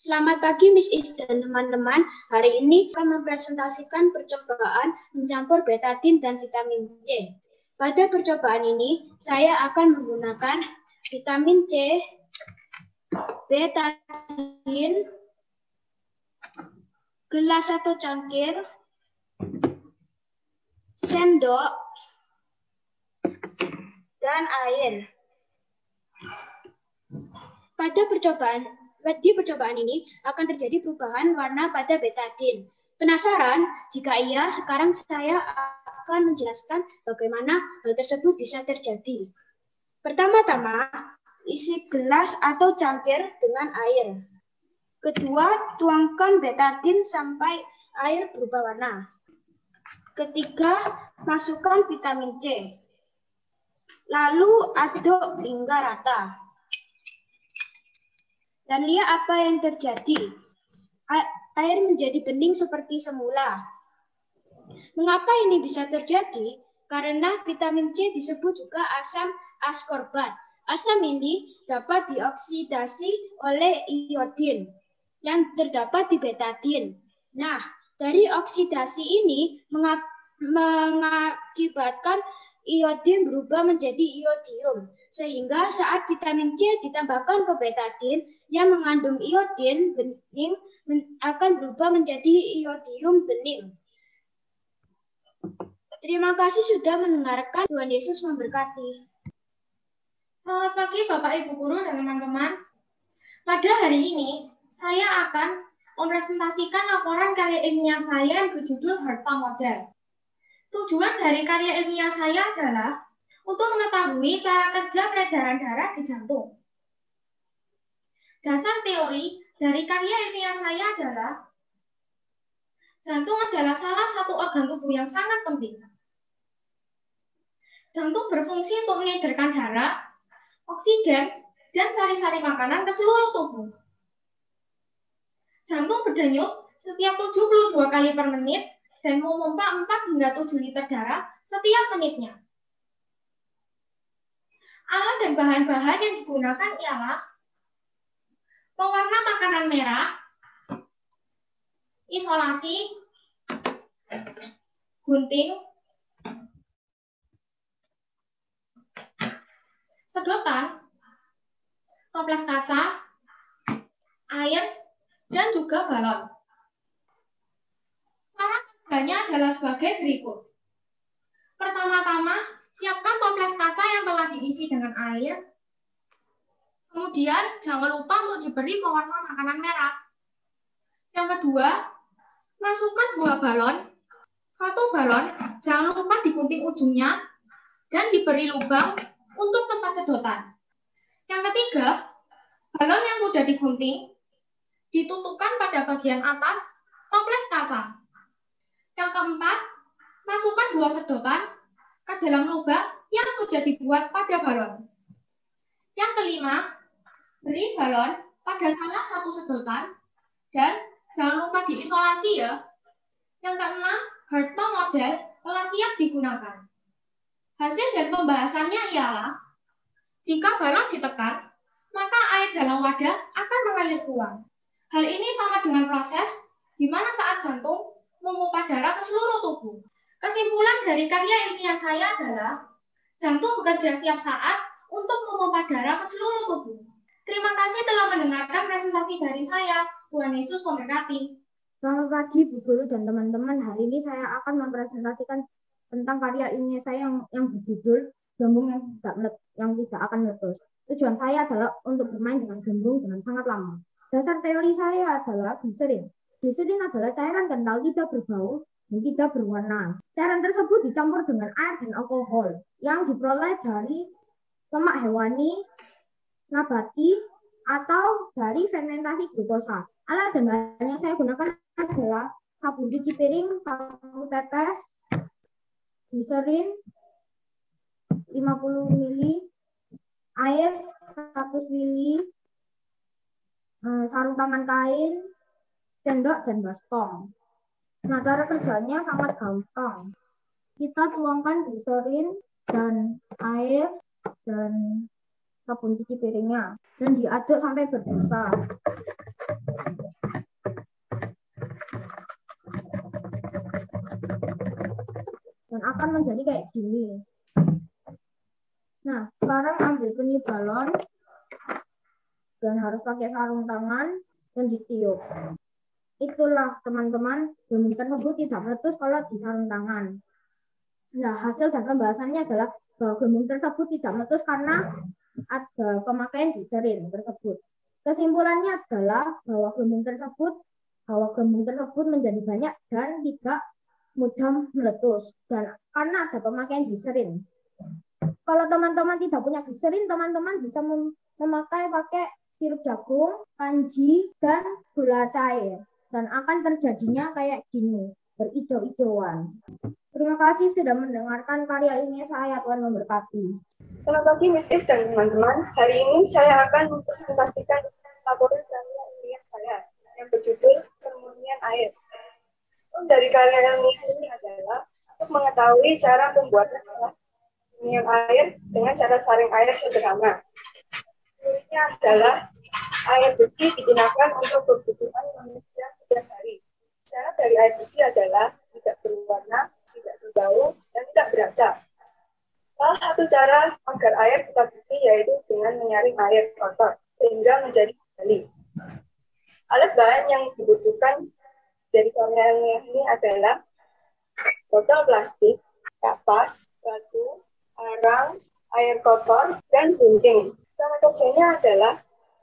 Selamat pagi Miss Is dan teman-teman. Hari ini akan mempresentasikan percobaan mencampur betadin dan vitamin C. Pada percobaan ini, saya akan menggunakan vitamin C, betadin, gelas atau cangkir, sendok, dan air. Di percobaan ini akan terjadi perubahan warna pada betadin. Penasaran? Jika iya, sekarang saya akan menjelaskan bagaimana hal tersebut bisa terjadi. Pertama-tama, isi gelas atau cangkir dengan air. Kedua, tuangkan betadin sampai air berubah warna. Ketiga, masukkan vitamin C. Lalu aduk hingga rata. Dan lihat apa yang terjadi. Air menjadi bening seperti semula. Mengapa ini bisa terjadi? Karena vitamin C disebut juga asam askorbat. Asam ini dapat dioksidasi oleh iodin yang terdapat di betadin. Nah, dari oksidasi ini mengakibatkan iodin berubah menjadi iodium. Sehingga saat vitamin C ditambahkan ke betadin yang mengandung iodin bening akan berubah menjadi iodium bening. Terima kasih sudah mendengarkan. Tuhan Yesus memberkati. Selamat pagi Bapak Ibu Guru dan teman-teman. Pada hari ini, saya akan mempresentasikan laporan karya ilmiah saya yang berjudul Harta Model. Tujuan dari karya ilmiah saya adalah untuk mengetahui cara kerja peredaran darah di jantung. Dasar teori dari karya ilmiah saya adalah jantung adalah salah satu organ tubuh yang sangat penting. Jantung berfungsi untuk mengedarkan darah, oksigen, dan sari-sari makanan ke seluruh tubuh. Jantung berdenyut setiap 72 kali per menit dan memompa 4 hingga 7 liter darah setiap menitnya. Alat dan bahan-bahan yang digunakan ialah pewarna makanan merah, isolasi, gunting, sedotan, toples kaca, air, dan juga balon. Cara kerjanya adalah sebagai berikut. Pertama-tama, siapkan toples kaca yang telah diisi dengan air. Kemudian, jangan lupa untuk diberi pewarna makanan merah. Yang kedua, masukkan 2 balon. 1 balon, jangan lupa digunting ujungnya dan diberi lubang untuk tempat sedotan. Yang ketiga, balon yang sudah digunting ditutupkan pada bagian atas toples kaca. Yang keempat, masukkan 2 sedotan ke dalam lubang yang sudah dibuat pada balon. Yang kelima, beri balon pada salah satu sedotan dan jangan lupa diisolasi ya. Yang keenam, Harta Model telah siap digunakan. Hasil dan pembahasannya ialah jika balon ditekan, maka air dalam wadah akan mengalir keluar. Hal ini sama dengan proses di mana saat jantung memompa darah ke seluruh tubuh. Kesimpulan dari karya ilmiah saya adalah jantung bekerja setiap saat untuk memompa darah ke seluruh tubuh. Terima kasih telah mendengarkan presentasi dari saya. Tuhan Yesus memberkati. Selamat pagi Bu Guru dan teman-teman. Hari ini saya akan mempresentasikan tentang karya ilmiah saya yang berjudul Gembung yang tidak akan meletus. Tujuan saya adalah untuk bermain dengan gembung dengan sangat lama. Dasar teori saya adalah gliserin. Gliserin adalah cairan kental tidak berbau dan tidak berwarna. Cairan tersebut dicampur dengan air dan alkohol yang diperoleh dari lemak hewani, nabati, atau dari fermentasi glukosa. Alat dan bahan yang saya gunakan adalah sabun cuci piring 1 tetes, gliserin 50 ml, air 100 ml, sarung tangan kain, sendok, dan baskom. Nah, cara kerjanya sangat gampang. Kita tuangkan gliserin dan air dan sabun cuci piringnya dan diaduk sampai berbusa. akan menjadi kayak gini. Nah, sekarang ambil penyu balon dan harus pakai sarung tangan dan ditiup. Itulah teman-teman, gelembung tersebut tidak meletus kalau di sarung tangan. Nah, hasil dan pembahasannya adalah bahwa gelembung tersebut tidak meletus karena ada pemakaian gliserin tersebut. Kesimpulannya adalah bahwa gelembung tersebut menjadi banyak dan tidak mudah meletus dan karena ada pemakaian gliserin. Kalau teman-teman tidak punya gliserin, teman-teman bisa pakai sirup jagung, kanji, dan gula cair. Dan akan terjadinya kayak gini, berijau-ijauan. Terima kasih sudah mendengarkan karya ilmiah saya, Tuhan memberkati. Selamat pagi Miss Is dan teman-teman. Hari ini saya akan mempresentasikan laporan karya ilmiah saya yang berjudul Kemurnian Air. Dari karya ilmiah ini adalah untuk mengetahui cara pembuatan kemurnian air dengan cara saring air sederhana. Teorinya adalah air bersih digunakan untuk kebutuhan manusia setiap hari. Cara dari air bersih adalah tidak berwarna, tidak berbau, dan tidak berasa. Salah satu cara agar air tetap bersih yaitu dengan menyaring air kotor sehingga menjadi kembali. Alat bahan yang dibutuhkan dari karya ilmiah ini adalah botol plastik, kapas, batu, arang, air kotor, dan gunting. Cara kerjanya adalah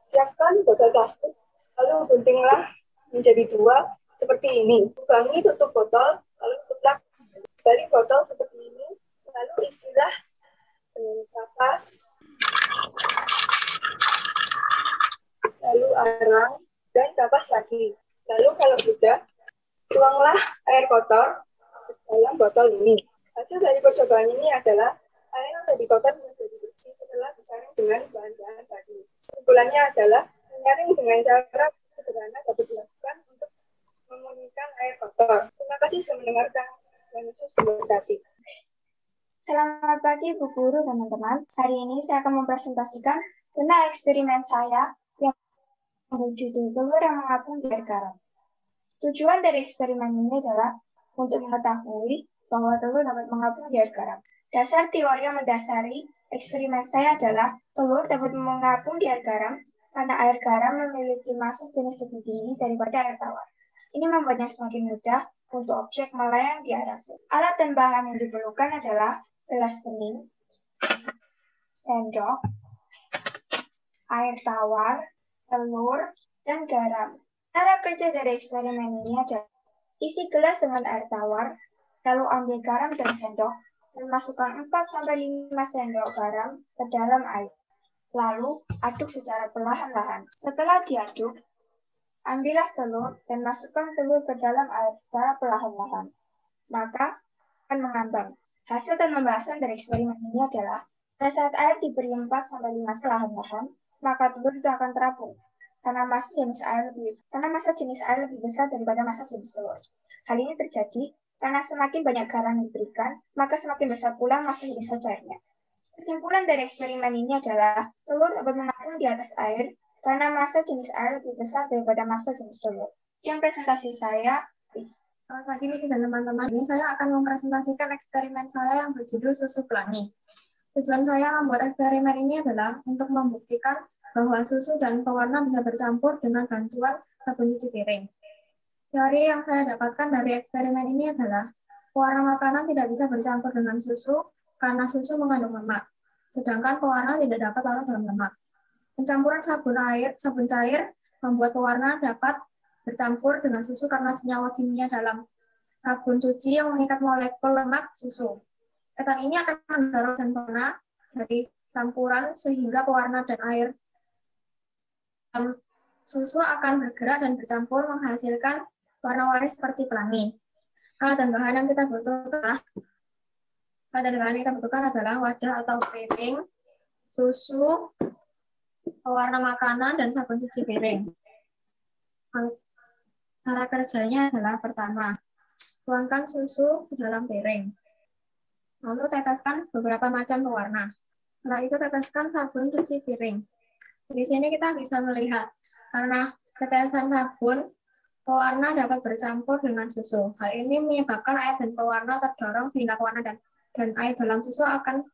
siapkan botol plastik, lalu guntinglah menjadi dua seperti ini. Lubangi tutup botol, lalu tutuplah dari botol seperti ini, lalu isilah dengan kapas, lalu arang, dan kapas lagi. Lalu kalau sudah, tuanglah air kotor ke dalam botol ini. Hasil dari percobaan ini adalah air yang tadi kotor menjadi bersih setelah disaring dengan bahan-bahan tadi. Kesimpulannya adalah menyaring dengan cara sederhana dapat dilakukan untuk memurnikan air kotor. Terima kasih sudah mendengarkan. Tuhan Yesus memberkati. Selamat pagi Bu Guru, teman-teman. Hari ini saya akan mempresentasikan tentang eksperimen saya yang berjudul telur yang mengapung di air garam. Tujuan dari eksperimen ini adalah untuk mengetahui bahwa telur dapat mengapung di air garam. Dasar teori yang mendasari eksperimen saya adalah telur dapat mengapung di air garam karena air garam memiliki massa jenis lebih tinggi daripada air tawar. Ini membuatnya semakin mudah untuk objek melayang di air asin. Alat dan bahan yang diperlukan adalah gelas bening, sendok, air tawar, telur, dan garam. Cara kerja dari eksperimen ini adalah isi gelas dengan air tawar, lalu ambil garam dan sendok, dan masukkan 4-5 sendok garam ke dalam air. Lalu aduk secara perlahan-lahan. Setelah diaduk, ambillah telur dan masukkan telur ke dalam air secara perlahan-lahan. Maka akan mengambang. Hasil dan pembahasan dari eksperimen ini adalah pada saat air diberi 4-5 perlahan-lahan, maka telur itu akan terapung karena massa jenis air lebih besar daripada massa jenis telur. Hal ini terjadi karena semakin banyak garam yang diberikan, maka semakin besar pula massa jenis cairnya. Kesimpulan dari eksperimen ini adalah telur dapat mengapung di atas air karena massa jenis air lebih besar daripada massa jenis telur. Yang presentasi saya. Selamat pagi Misi dan teman-teman. Ini saya akan mempresentasikan eksperimen saya yang berjudul susu pelangi. Tujuan saya membuat eksperimen ini adalah untuk membuktikan bahwa susu dan pewarna bisa bercampur dengan bantuan sabun cuci piring. Teori yang saya dapatkan dari eksperimen ini adalah pewarna makanan tidak bisa bercampur dengan susu karena susu mengandung lemak, sedangkan pewarna tidak dapat larut dalam lemak. Pencampuran sabun cair membuat pewarna dapat bercampur dengan susu karena senyawa kimia dalam sabun cuci yang mengikat molekul lemak susu. Ikatan ini akan mendorong dan pewarna dari campuran sehingga pewarna dan air susu akan bergerak dan bercampur menghasilkan warna-warni seperti pelangi. Alat dan bahan yang kita butuhkan adalah wadah atau piring, susu, pewarna makanan, dan sabun cuci piring. Cara kerjanya adalah pertama, tuangkan susu ke dalam piring. Lalu teteskan beberapa macam pewarna. Setelah itu teteskan sabun cuci piring. Di sini kita bisa melihat, karena tetesan sabun pewarna dapat bercampur dengan susu. Hal ini menyebabkan air dan pewarna terdorong sehingga pewarna dan air dalam susu akan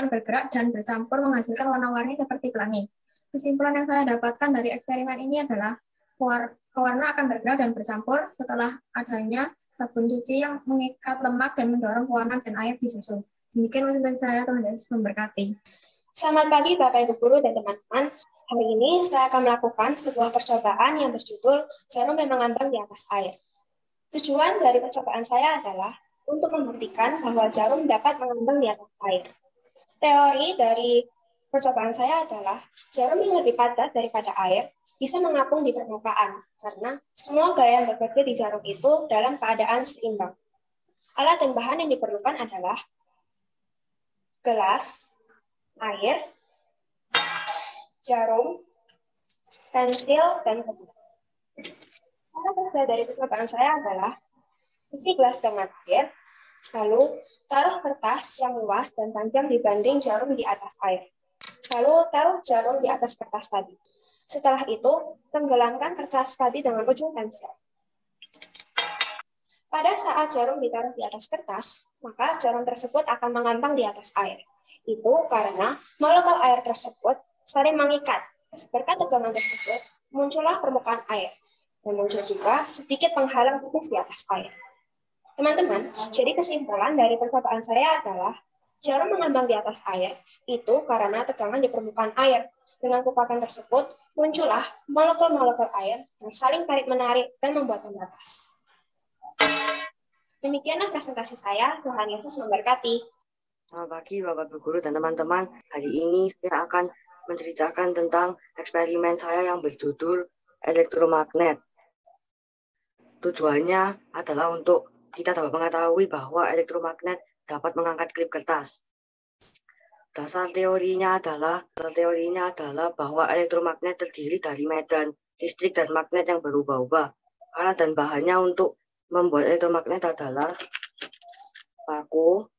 bergerak dan bercampur menghasilkan warna-warni seperti pelangi. Kesimpulan yang saya dapatkan dari eksperimen ini adalah pewarna akan bergerak dan bercampur setelah adanya sabun cuci yang mengikat lemak dan mendorong pewarna dan air di susu. Demikian penjelasan saya, Tuhan Yesus memberkati. Selamat pagi Bapak Ibu Guru dan teman-teman. Hari ini saya akan melakukan sebuah percobaan yang berjudul jarum yang mengambang di atas air. Tujuan dari percobaan saya adalah untuk membuktikan bahwa jarum dapat mengambang di atas air. Teori dari percobaan saya adalah jarum yang lebih padat daripada air bisa mengapung di permukaan karena semua gaya yang bekerja di jarum itu dalam keadaan seimbang. Alat dan bahan yang diperlukan adalah gelas, air, jarum, pensil, dan kertas. Cara kerja dari percobaan saya adalah isi gelas dengan air, lalu taruh kertas yang luas dan panjang dibanding jarum di atas air. Lalu taruh jarum di atas kertas tadi. Setelah itu, tenggelamkan kertas tadi dengan ujung pensil. Pada saat jarum ditaruh di atas kertas, maka jarum tersebut akan mengambang di atas air. Itu karena molekul air tersebut saling mengikat. Berkat tegangan tersebut, muncullah permukaan air. Dan muncul juga sedikit penghalang putih di atas air. Teman-teman, jadi kesimpulan dari percobaan saya adalah jarum mengambang di atas air itu karena tegangan di permukaan air. Dengan kekuatan tersebut, muncullah molekul-molekul air yang saling tarik-menarik dan membuat pembatas. Demikianlah presentasi saya. Tuhan Yesus memberkati. Selamat pagi Bapak Ibu Guru dan teman-teman. Hari ini saya akan menceritakan tentang eksperimen saya yang berjudul elektromagnet. Tujuannya adalah untuk kita dapat mengetahui bahwa elektromagnet dapat mengangkat klip kertas. Dasar teorinya adalah bahwa elektromagnet terdiri dari medan listrik dan magnet yang berubah-ubah. Alat dan bahannya untuk membuat elektromagnet adalah paku,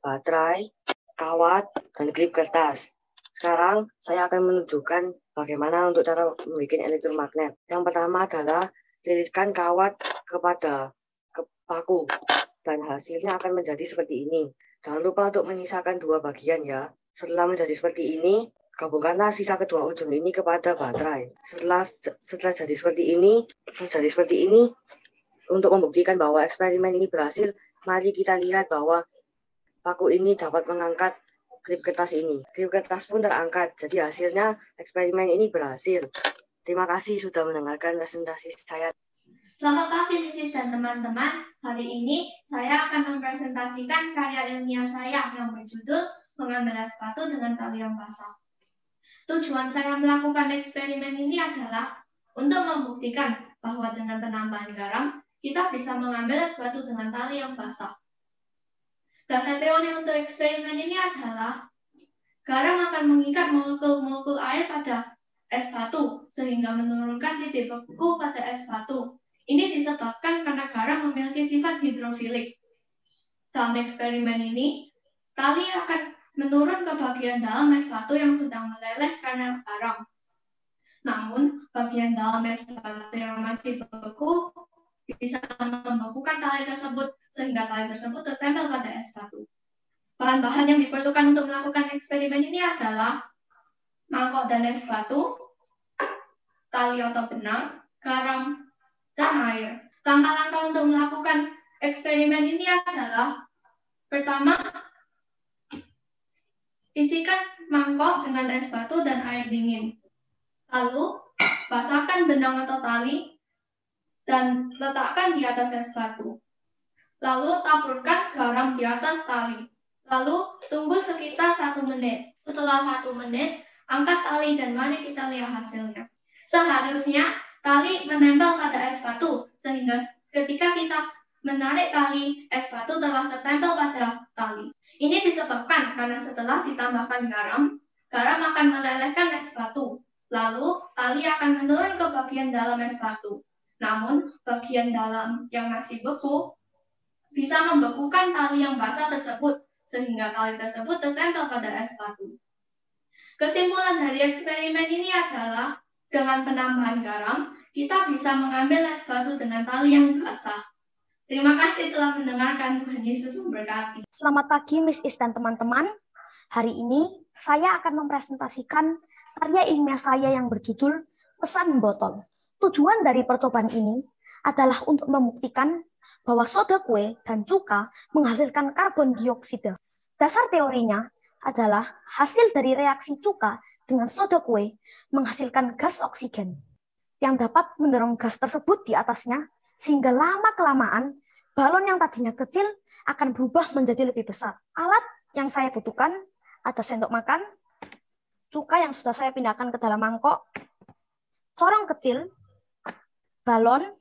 baterai, kawat, dan klip kertas. Sekarang saya akan menunjukkan bagaimana untuk cara membuat elektromagnet. Yang pertama adalah lilitkan kawat kepada paku dan hasilnya akan menjadi seperti ini. Jangan lupa untuk menyisakan dua bagian ya. Setelah menjadi seperti ini, gabungkanlah sisa kedua ujung ini kepada baterai. Setelah jadi seperti ini, untuk membuktikan bahwa eksperimen ini berhasil, mari kita lihat bahwa paku ini dapat mengangkat klip kertas ini. Klip kertas pun terangkat, jadi hasilnya eksperimen ini berhasil. Terima kasih sudah mendengarkan presentasi saya. Selamat pagi, Mrs. dan teman-teman. Hari ini saya akan mempresentasikan karya ilmiah saya yang berjudul Mengambil sepatu dengan tali yang basah. Tujuan saya melakukan eksperimen ini adalah untuk membuktikan bahwa dengan penambahan garam, kita bisa mengambil sepatu dengan tali yang basah. Dasar teori untuk eksperimen ini adalah garam akan mengikat molekul-molekul air pada es batu sehingga menurunkan titik beku pada es batu. Ini disebabkan karena garam memiliki sifat hidrofilik. Dalam eksperimen ini, tali akan menurun ke bagian dalam es batu yang sedang meleleh karena garam. Namun, bagian dalam es batu yang masih beku bisa membekukan tali tersebut sehingga tali tersebut tertempel pada es batu. Bahan-bahan yang diperlukan untuk melakukan eksperimen ini adalah mangkok dan es batu, tali atau benang, garam, dan air. Langkah-langkah untuk melakukan eksperimen ini adalah pertama, isikan mangkok dengan es batu dan air dingin. Lalu, basahkan benang atau tali dan letakkan di atas es batu. Lalu, taburkan garam di atas tali. Lalu, tunggu sekitar 1 menit. Setelah 1 menit, angkat tali dan mari kita lihat hasilnya. Seharusnya tali menempel pada es batu, sehingga ketika kita menarik tali, es batu telah tertempel pada tali. Ini disebabkan karena setelah ditambahkan garam akan melelehkan es batu. Lalu, tali akan menurun ke bagian dalam es batu. Namun, bagian dalam yang masih beku bisa membekukan tali yang basah tersebut, sehingga tali tersebut tertempel pada es batu. Kesimpulan dari eksperimen ini adalah Dengan penambahan garam, kita bisa mengambil es batu dengan tali yang basah. Terima kasih telah mendengarkan. Tuhan Yesus memberkati. Selamat pagi, Miss Is dan teman-teman. Hari ini saya akan mempresentasikan karya ilmiah saya yang berjudul Pesan Botol. Tujuan dari percobaan ini adalah untuk membuktikan bahwa soda kue dan cuka menghasilkan karbon dioksida. Dasar teorinya adalah hasil dari reaksi cuka dengan soda kue menghasilkan gas oksigen yang dapat mendorong gas tersebut di atasnya, sehingga lama-kelamaan balon yang tadinya kecil akan berubah menjadi lebih besar. Alat yang saya butuhkan ada sendok makan, cuka yang sudah saya pindahkan ke dalam mangkok, corong kecil, balon,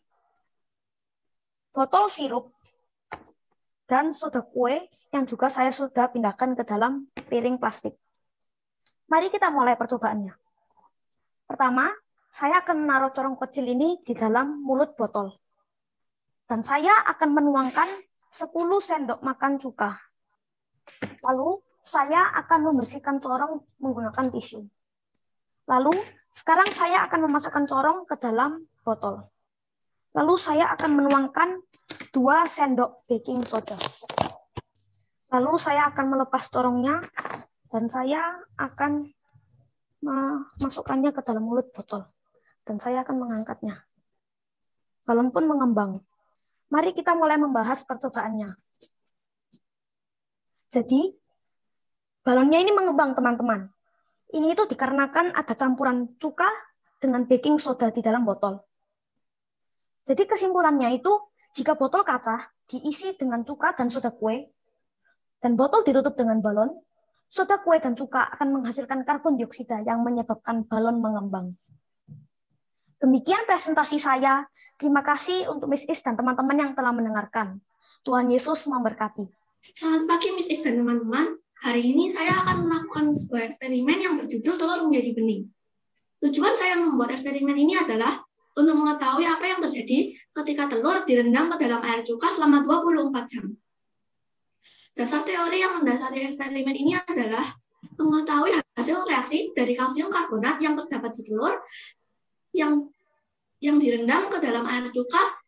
botol sirup, dan soda kue yang juga saya sudah pindahkan ke dalam piring plastik. Mari kita mulai percobaannya. Pertama, saya akan menaruh corong kecil ini di dalam mulut botol. Dan saya akan menuangkan 10 sendok makan cuka. Lalu, saya akan membersihkan corong menggunakan tisu. Lalu, sekarang saya akan memasukkan corong ke dalam botol. Lalu, saya akan menuangkan 2 sendok baking soda. Lalu, saya akan melepas corongnya, dan saya akan memasukkannya ke dalam mulut botol. Dan saya akan mengangkatnya. Balon pun mengembang. Mari kita mulai membahas percobaannya. Jadi, balonnya ini mengembang, teman-teman. Ini itu dikarenakan ada campuran cuka dengan baking soda di dalam botol. Jadi kesimpulannya itu, jika botol kaca diisi dengan cuka dan soda kue, dan botol ditutup dengan balon, soda kue dan cuka akan menghasilkan karbon dioksida yang menyebabkan balon mengembang. Demikian presentasi saya. Terima kasih untuk Miss Is dan teman-teman yang telah mendengarkan. Tuhan Yesus memberkati. Selamat pagi, Miss Is dan teman-teman. Hari ini saya akan melakukan sebuah eksperimen yang berjudul telur menjadi bening. Tujuan saya membuat eksperimen ini adalah untuk mengetahui apa yang terjadi ketika telur direndam ke dalam air cuka selama 24 jam. Dasar teori yang mendasari eksperimen ini adalah mengetahui hasil reaksi dari kalsium karbonat yang terdapat di telur yang direndam ke dalam air cuka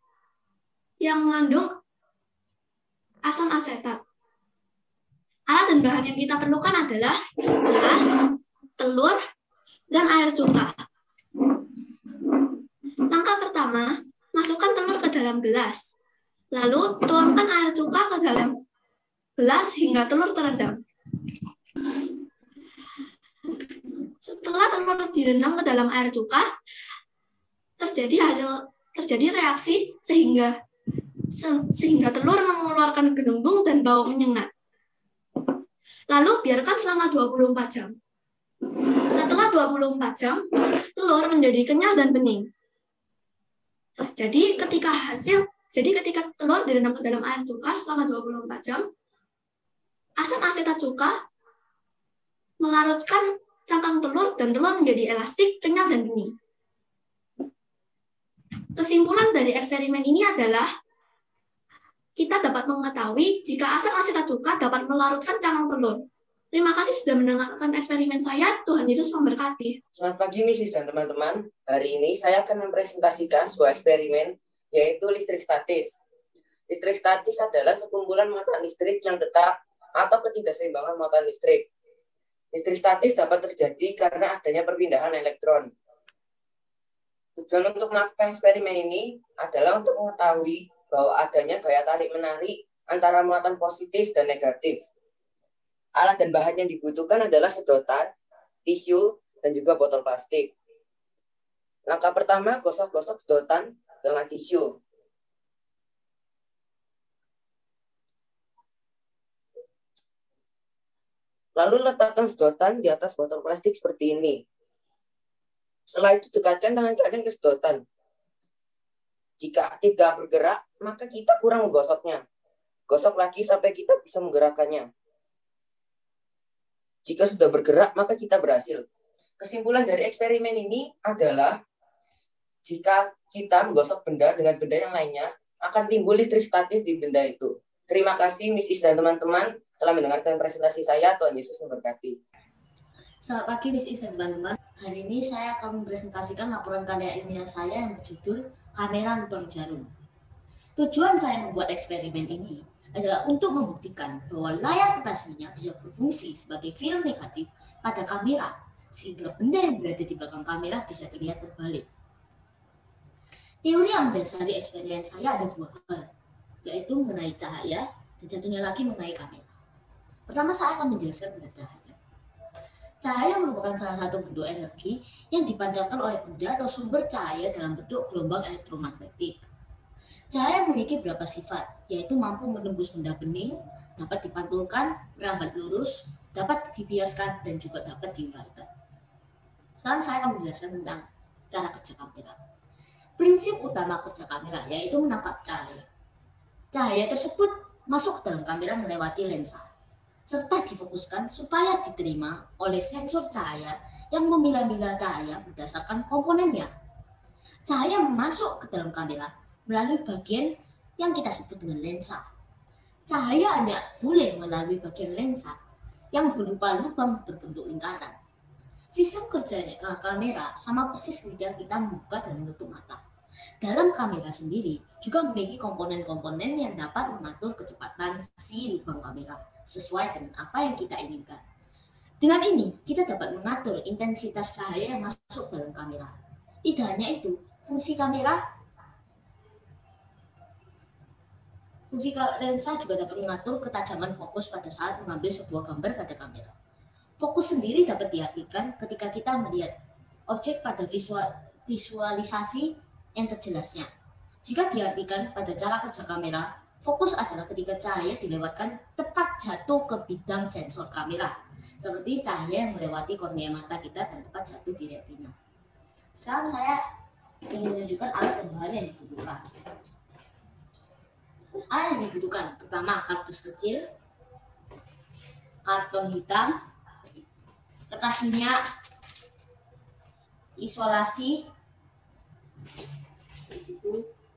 yang mengandung asam asetat. Alat dan bahan yang kita perlukan adalah gelas, telur, dan air cuka. Langkah pertama, masukkan telur ke dalam gelas. Lalu tuangkan air cuka ke dalam gelas hingga telur terendam. Setelah telur direndam ke dalam air cuka, terjadi reaksi sehingga telur mengeluarkan gelembung dan bau menyengat. Lalu biarkan selama 24 jam. Setelah 24 jam, telur menjadi kenyal dan bening. Jadi ketika telur direndam ke dalam air cuka selama 24 jam, asam asetat cuka melarutkan cangkang telur dan telur menjadi elastik, kenyal, dan bening. Kesimpulan dari eksperimen ini adalah kita dapat mengetahui jika asam asetat cuka dapat melarutkan cangkang telur. Terima kasih sudah mendengarkan eksperimen saya. Tuhan Yesus memberkati. Selamat pagi, Miss dan teman-teman. Hari ini saya akan mempresentasikan sebuah eksperimen, yaitu listrik statis. Listrik statis adalah sekumpulan muatan listrik yang tetap atau ketidakseimbangan muatan listrik. Listrik statis dapat terjadi karena adanya perpindahan elektron. Tujuan untuk melakukan eksperimen ini adalah untuk mengetahui bahwa adanya gaya tarik-menarik antara muatan positif dan negatif. Alat dan bahan yang dibutuhkan adalah sedotan, tisu, dan juga botol plastik. Langkah pertama, gosok-gosok sedotan dengan tisu. Lalu letakkan sedotan di atas botol plastik seperti ini. Setelah itu dekatkan tangan kalian ke sedotan. Jika tidak bergerak, maka kita kurang menggosoknya. Gosok lagi sampai kita bisa menggerakkannya. Jika sudah bergerak, maka kita berhasil. Kesimpulan dari eksperimen ini adalah jika kita menggosok benda dengan benda yang lainnya, akan timbul listrik statis di benda itu. Terima kasih Miss Is dan teman-teman telah mendengarkan presentasi saya. Tuhan Yesus memberkati. Selamat pagi Miss Is dan teman-teman. Hari ini saya akan mempresentasikan laporan karya ilmiah saya yang berjudul Kamera Lubang Jarum. Tujuan saya membuat eksperimen ini adalah untuk membuktikan bahwa layar kertas minyak bisa berfungsi sebagai film negatif pada kamera, sehingga benda yang berada di belakang kamera bisa terlihat terbalik. Teori yang mendasari eksperimen saya ada dua hal, yaitu mengenai cahaya dan satunya lagi mengenai kamera. Pertama, saya akan menjelaskan tentang cahaya. Cahaya merupakan salah satu bentuk energi yang dipancarkan oleh benda atau sumber cahaya dalam bentuk gelombang elektromagnetik. Cahaya memiliki beberapa sifat, yaitu mampu menembus benda bening, dapat dipantulkan, merambat lurus, dapat dibiaskan, dan juga dapat diuraikan. Sekarang saya akan menjelaskan tentang cara kerja kamera. Prinsip utama kerja kamera yaitu menangkap cahaya. Cahaya tersebut masuk ke dalam kamera melewati lensa, serta difokuskan supaya diterima oleh sensor cahaya yang memilah-milah cahaya berdasarkan komponennya. Cahaya masuk ke dalam kamera melalui bagian yang kita sebut dengan lensa. Cahaya hanya boleh melalui bagian lensa yang berupa lubang berbentuk lingkaran. Sistem kerjanya kamera sama persis ketika kita membuka dan menutup mata. Dalam kamera sendiri juga memiliki komponen-komponen yang dapat mengatur kecepatan si lubang kamera sesuai dengan apa yang kita inginkan. Dengan ini, kita dapat mengatur intensitas cahaya yang masuk dalam kamera. Tidak hanya itu, fungsi lensa juga dapat mengatur ketajaman fokus pada saat mengambil sebuah gambar pada kamera. Fokus sendiri dapat diartikan ketika kita melihat objek pada visualisasi yang terjelasnya. Jika diartikan pada cara kerja kamera, fokus adalah ketika cahaya dilewatkan tepat jatuh ke bidang sensor kamera, seperti cahaya yang melewati kornea mata kita dan tepat jatuh di retina. Sekarang saya ingin menunjukkan alat dan bahan yang dibutuhkan. Alat yang dibutuhkan, pertama kardus kecil, karton hitam, kertas minyak, isolasi,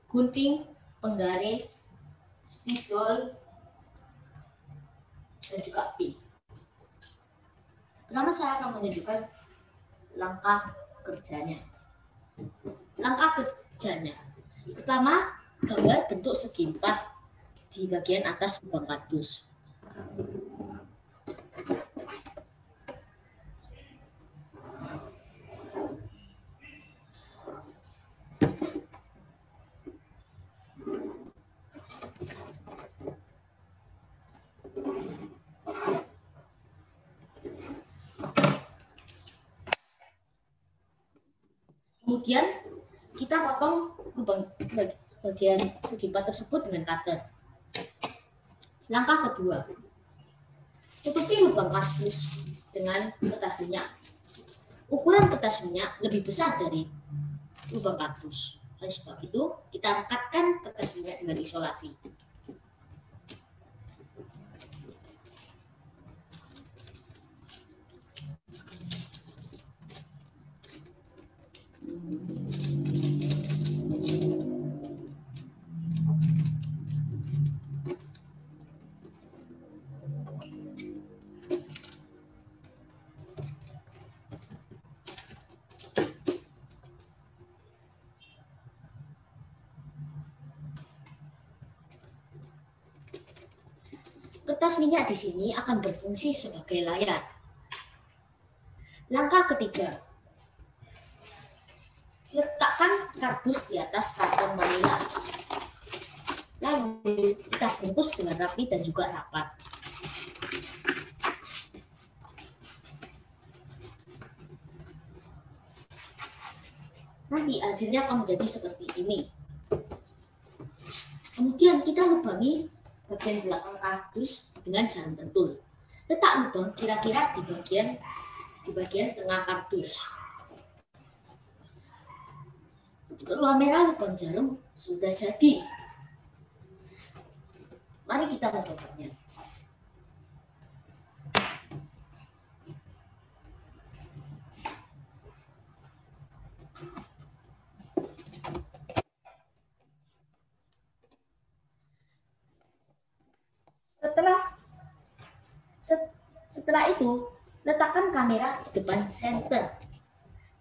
gunting, penggaris, spidol, dan juga pin. Pertama saya akan menunjukkan langkah kerjanya. Pertama, gambar bentuk segi empat di bagian atas lubang kardus. Kemudian kita potong bagian segi empat tersebut dengan cutter. Langkah kedua, tutupi lubang kardus dengan kertas minyak. Ukuran kertas minyak lebih besar dari lubang kardus. Oleh sebab itu, kita rekatkan kertas minyak dengan isolasi. Kertas minyak di sini akan berfungsi sebagai layar. Langkah ketiga, letakkan kardus di atas karton manila. Lalu kita bungkus dengan rapi dan juga rapat. Nanti hasilnya akan menjadi seperti ini. Kemudian kita lubangi bagian belakang kardus dengan jarum pentul. Letak lubang kira-kira di bagian tengah kardus. Kamera lubang jarum sudah jadi. Mari kita mencobanya. Setelah itu, Letakkan kamera di depan senter.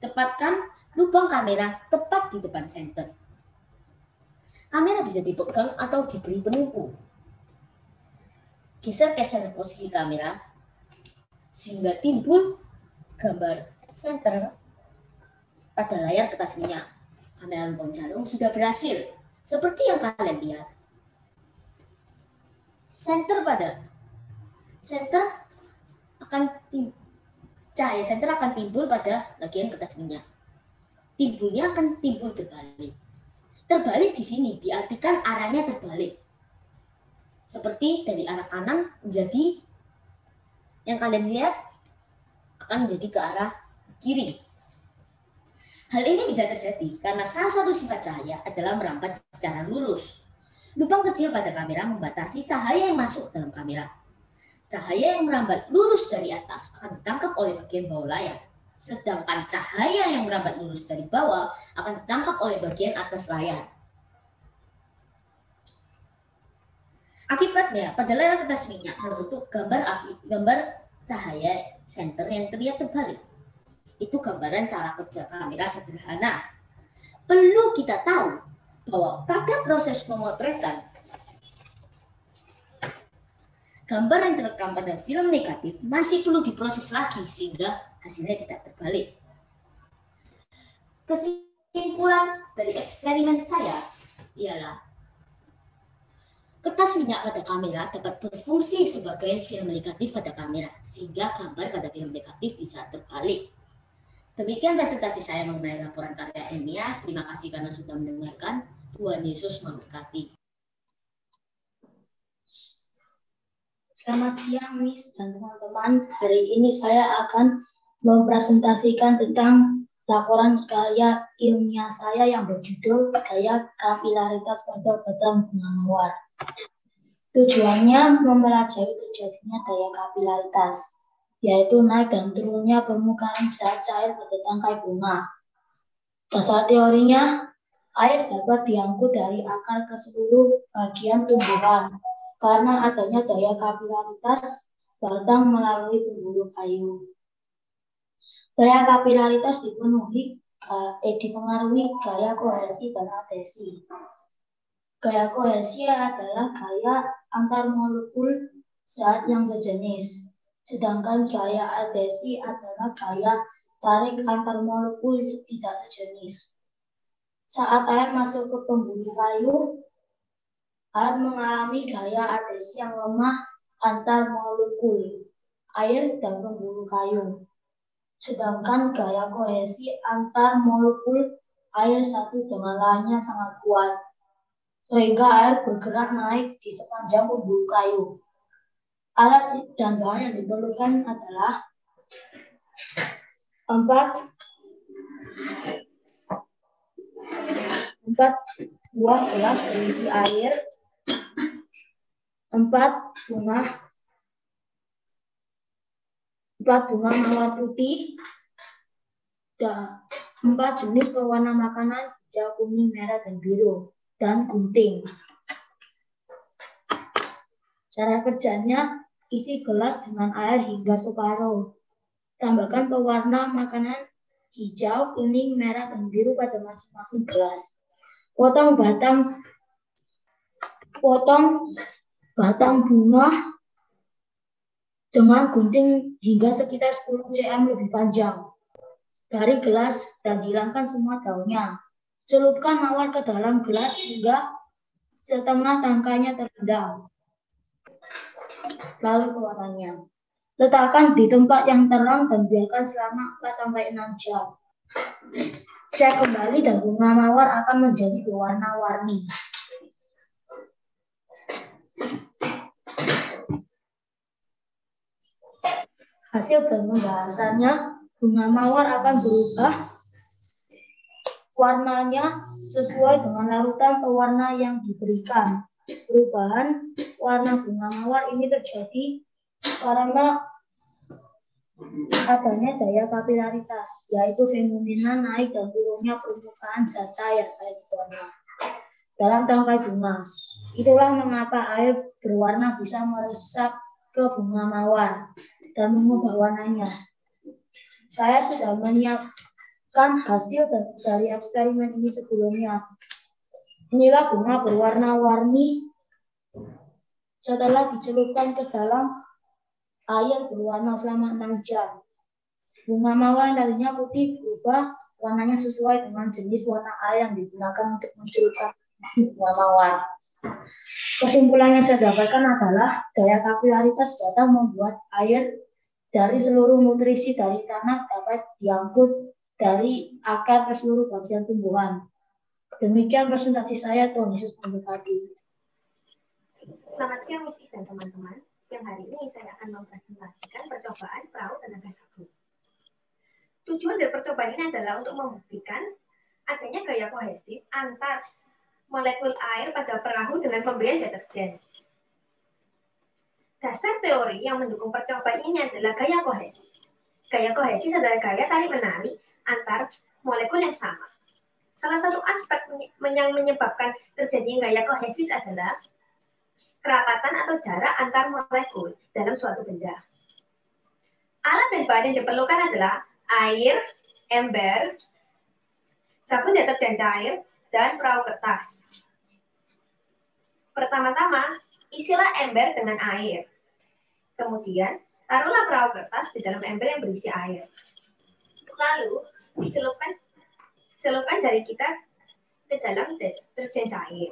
Tempatkan lubang kamera tepat di depan senter. Kamera bisa dipegang atau diberi penumpu. Geser-geser posisi kamera sehingga timbul gambar senter pada layar kertas minyak. Kamera lubang jarum sudah berhasil. Seperti yang kalian lihat. Cahaya senter akan timbul pada bagian kertas minyak. Timbulnya akan timbul terbalik. Terbalik di sini diartikan arahnya terbalik. Seperti dari arah kanan menjadi yang kalian lihat akan menjadi ke arah kiri. Hal ini bisa terjadi karena salah satu sifat cahaya adalah merambat secara lurus. Lubang kecil pada kamera membatasi cahaya yang masuk dalam kamera. Cahaya yang merambat lurus dari atas akan ditangkap oleh bagian bawah layar. Sedangkan cahaya yang merambat lurus dari bawah akan ditangkap oleh bagian atas layar. Akibatnya, pada layar kertas minyak terbentuk gambar cahaya senter yang terlihat terbalik. Itu gambaran cara kerja kamera sederhana. Perlu kita tahu bahwa pada proses pemotretan, gambar yang terekam pada film negatif masih perlu diproses lagi sehingga hasilnya tidak terbalik. Kesimpulan dari eksperimen saya ialah kertas minyak pada kamera dapat berfungsi sebagai film negatif pada kamera sehingga gambar pada film negatif bisa terbalik. Demikian presentasi saya mengenai laporan karya ilmiah. Terima kasih karena sudah mendengarkan. Tuhan Yesus memberkati. Selamat siang, Miss dan teman-teman. Hari ini saya akan mempresentasikan tentang laporan karya ilmiah saya yang berjudul Gaya Kapilaritas pada Batang Bunga Mawar. Tujuannya mempelajari terjadinya gaya kapilaritas, yaitu naik dan turunnya permukaan zat cair pada tangkai bunga. Dasar teorinya, air dapat diangkut dari akar ke seluruh bagian tumbuhan karena adanya daya kapilaritas batang melalui pembuluh kayu. Gaya kapilaritas dipengaruhi gaya kohesi dan adhesi. Gaya kohesi adalah gaya antar molekul zat yang sejenis, sedangkan gaya adhesi adalah gaya tarik antar molekul tidak sejenis. Saat air masuk ke pembuluh kayu, air mengalami gaya adhesi yang lemah antar molekul air dan pembuluh kayu. Sedangkan gaya kohesi antar molekul air satu dengan lainnya sangat kuat, sehingga air bergerak naik di sepanjang pembuluh kayu. Alat dan bahan yang diperlukan adalah 4 buah gelas berisi air, 4 bunga mawar putih, dan 4 jenis pewarna makanan hijau, kuning, merah, dan biru, dan gunting. Cara kerjanya, isi gelas dengan air hingga separuh. Tambahkan pewarna makanan hijau, kuning, merah, dan biru pada masing-masing gelas. Potong batang bunga dengan gunting hingga sekitar 10 cm lebih panjang dari gelas dan hilangkan semua daunnya. Celupkan mawar ke dalam gelas hingga setengah tangkainya terendam. Lalu pewarnanya. Letakkan di tempat yang terang dan biarkan selama 4-6 jam. Cek kembali dan bunga mawar akan menjadi berwarna-warni. Hasil dan pembahasannya, bunga mawar akan berubah warnanya sesuai dengan larutan pewarna yang diberikan. Perubahan warna bunga mawar ini terjadi karena adanya daya kapilaritas, yaitu fenomena naik dan turunnya permukaan zat cair air warna dalam tangkai bunga. Itulah mengapa air berwarna bisa meresap ke bunga mawar dan mengubah warnanya. Saya sudah menyiapkan hasil dari eksperimen ini sebelumnya. Inilah bunga berwarna-warni setelah dicelupkan ke dalam air berwarna selama 6 jam. Bunga mawar yang tadinya putih berubah warnanya sesuai dengan jenis warna air yang digunakan untuk mencelupkan bunga mawar. Kesimpulan yang saya dapatkan adalah gaya kapilaritas dapat membuat air dari seluruh nutrisi dari tanah dapat diangkut dari akar ke seluruh bagian tumbuhan. Demikian presentasi saya, Tuhan Yesus memberkati. Selamat siang, Miss Is dan teman-teman. Siang hari ini saya akan mempresentasikan percobaan perahu tenaga sabun. Tujuan dari percobaan ini adalah untuk membuktikan adanya gaya kohesis antar molekul air pada perahu dengan pemberian deterjen. Dasar teori yang mendukung percobaan ini adalah gaya kohesis. Gaya kohesis adalah gaya tarik-menarik antar molekul yang sama. Salah satu aspek yang menyebabkan terjadinya gaya kohesis adalah kerapatan atau jarak antar molekul dalam suatu benda. Alat dan bahan yang diperlukan adalah air, ember, sabun deterjen cair, dan perahu kertas. Pertama-tama, isilah ember dengan air. Kemudian, taruhlah perahu kertas di dalam ember yang berisi air. Lalu, celupkan jari kita ke dalam deterjen cair.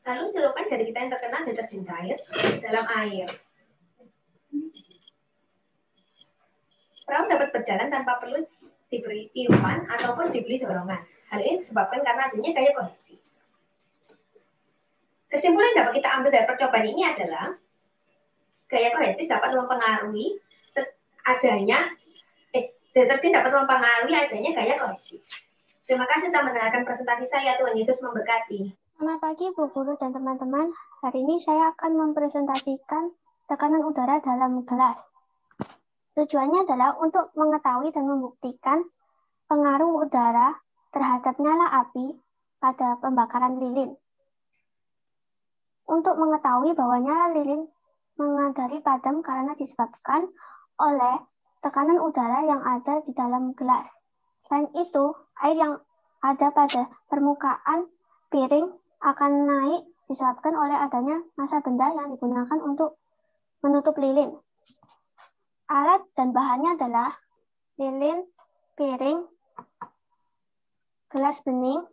Lalu, celupkan jari kita yang terkena deterjen cair di dalam air. Perahu dapat berjalan tanpa perlu diberi tiupan ataupun diberi dorongan. Hal ini disebabkan karena adanya gaya kohesis. Kesimpulan yang dapat kita ambil dari percobaan ini adalah gaya kohesis dapat mempengaruhi deterjen dapat mempengaruhi adanya gaya kohesis. Terima kasih telah mendengarkan presentasi saya. Tuhan Yesus memberkati. Selamat pagi Bu Guru dan teman-teman. Hari ini saya akan mempresentasikan tekanan udara dalam gelas. Tujuannya adalah untuk mengetahui dan membuktikan pengaruh udara terhadap nyala api pada pembakaran lilin. Untuk mengetahui bahwa nyala lilin menjadi padam karena disebabkan oleh tekanan udara yang ada di dalam gelas. Selain itu, air yang ada pada permukaan piring akan naik disebabkan oleh adanya massa benda yang digunakan untuk menutup lilin. Alat dan bahannya adalah lilin, piring, gelas bening,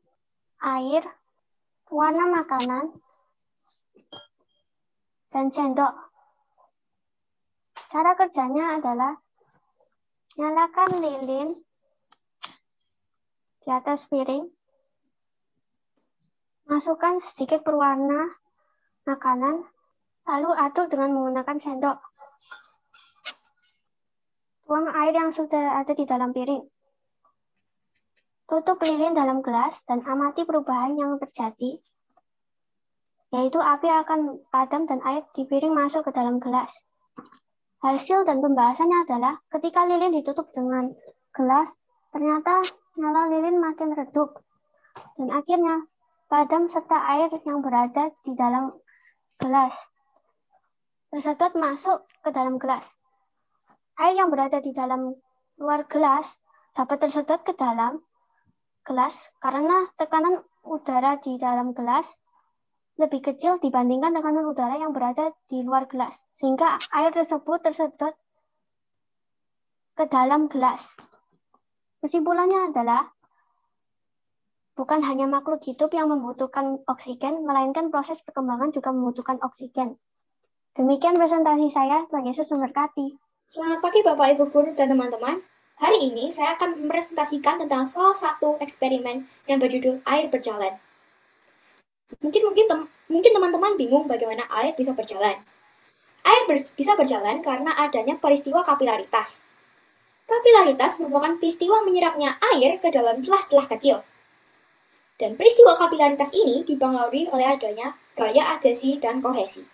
air, warna makanan, dan sendok. Cara kerjanya adalah nyalakan lilin di atas piring, masukkan sedikit berwarna makanan, lalu aduk dengan menggunakan sendok. Tuang air yang sudah ada di dalam piring. Tutup lilin dalam gelas dan amati perubahan yang terjadi, yaitu api akan padam dan air di piring masuk ke dalam gelas. Hasil dan pembahasannya adalah ketika lilin ditutup dengan gelas, ternyata nyala lilin makin redup dan akhirnya padam serta air yang berada di dalam gelas tersedot masuk ke dalam gelas. Air yang berada di dalam luar gelas dapat tersedot ke dalam gelas karena tekanan udara di dalam gelas lebih kecil dibandingkan tekanan udara yang berada di luar gelas, sehingga air tersebut tersedot ke dalam gelas. Kesimpulannya adalah bukan hanya makhluk hidup yang membutuhkan oksigen, melainkan proses perkembangan juga membutuhkan oksigen. Demikian presentasi saya. Tuhan Yesus memberkati. Selamat pagi Bapak Ibu Guru dan teman-teman. Hari ini saya akan mempresentasikan tentang salah satu eksperimen yang berjudul air berjalan. Mungkin teman-teman bingung bagaimana air bisa berjalan. Air bisa berjalan karena adanya peristiwa kapilaritas. Kapilaritas merupakan peristiwa menyerapnya air ke dalam celah-celah kecil. Dan peristiwa kapilaritas ini dipengaruhi oleh adanya gaya adhesi dan kohesi.